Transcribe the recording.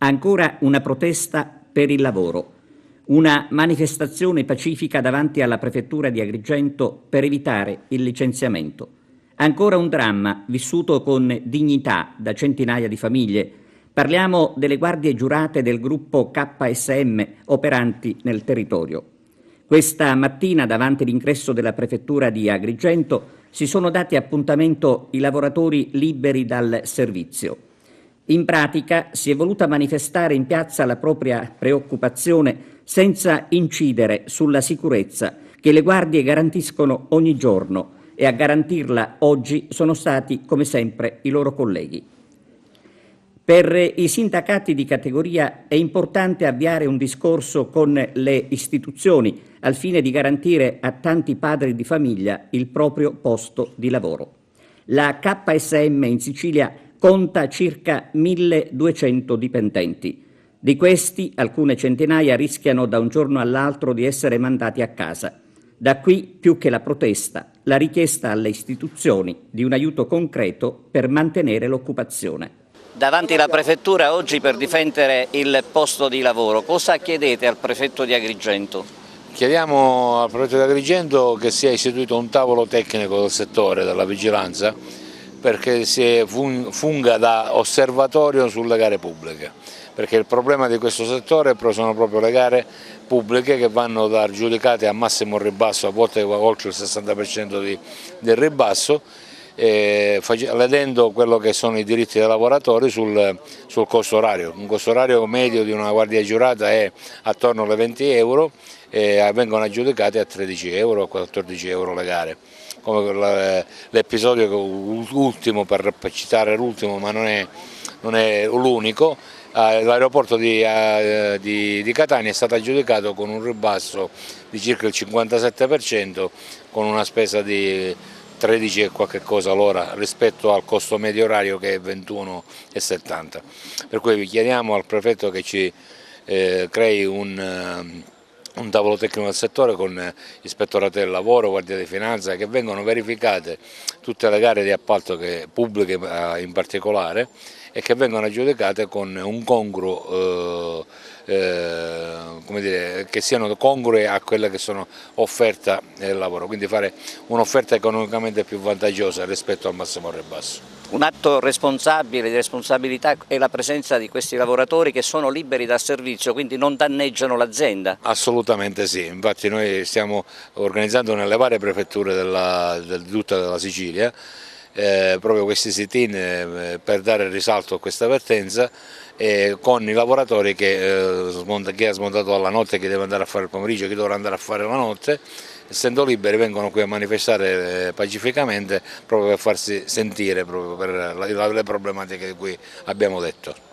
Ancora una protesta per il lavoro, una manifestazione pacifica davanti alla prefettura di Agrigento per evitare il licenziamento. Ancora un dramma vissuto con dignità da centinaia di famiglie. Parliamo delle guardie giurate del gruppo KSM operanti nel territorio. Questa mattina, davanti l'ingresso della prefettura di Agrigento, si sono dati appuntamento i lavoratori liberi dal servizio. In pratica si è voluta manifestare in piazza la propria preoccupazione senza incidere sulla sicurezza che le guardie garantiscono ogni giorno, e a garantirla oggi sono stati, come sempre, i loro colleghi. Per i sindacati di categoria è importante avviare un discorso con le istituzioni al fine di garantire a tanti padri di famiglia il proprio posto di lavoro. La KSM in Sicilia conta circa 1200 dipendenti. Di questi, alcune centinaia rischiano da un giorno all'altro di essere mandati a casa. Da qui, più che la protesta, la richiesta alle istituzioni di un aiuto concreto per mantenere l'occupazione. Davanti alla prefettura oggi per difendere il posto di lavoro, cosa chiedete al prefetto di Agrigento? Chiediamo al prefetto di Agrigento che sia istituito un tavolo tecnico del settore della vigilanza perché si funga da osservatorio sulle gare pubbliche, perché il problema di questo settore sono proprio le gare pubbliche che vanno giudicate a massimo ribasso, a volte oltre il 60% del ribasso, ledendo quello che sono i diritti dei lavoratori sul costo orario. Un costo orario medio di una guardia giurata è attorno alle 20 euro e vengono aggiudicate a 13 euro o 14 euro le gare. Come l'episodio ultimo, per citare l'ultimo, ma non è l'unico, l'aeroporto di Catania è stato aggiudicato con un ribasso di circa il 57%, con una spesa di 13 e qualche cosa l'ora rispetto al costo medio orario che è 21,70. Per cui vi chiediamo al prefetto che ci crei un tavolo tecnico del settore con ispettorato del lavoro, guardia di finanza, che vengono verificate tutte le gare di appalto pubbliche in particolare e che vengono aggiudicate con un congruo, come dire, che siano congrue a quelle che sono offerta del lavoro, quindi fare un'offerta economicamente più vantaggiosa rispetto al massimo ribasso. Un atto responsabile, di responsabilità, è la presenza di questi lavoratori che sono liberi dal servizio, quindi non danneggiano l'azienda? Assolutamente sì, infatti noi stiamo organizzando nelle varie prefetture di tutta la Sicilia proprio questi sit-in per dare risalto a questa vertenza, con i lavoratori chi ha smontato alla notte, chi deve andare a fare il pomeriggio, chi dovrà andare a fare la notte, essendo liberi vengono qui a manifestare pacificamente proprio per farsi sentire proprio per le problematiche di cui abbiamo detto.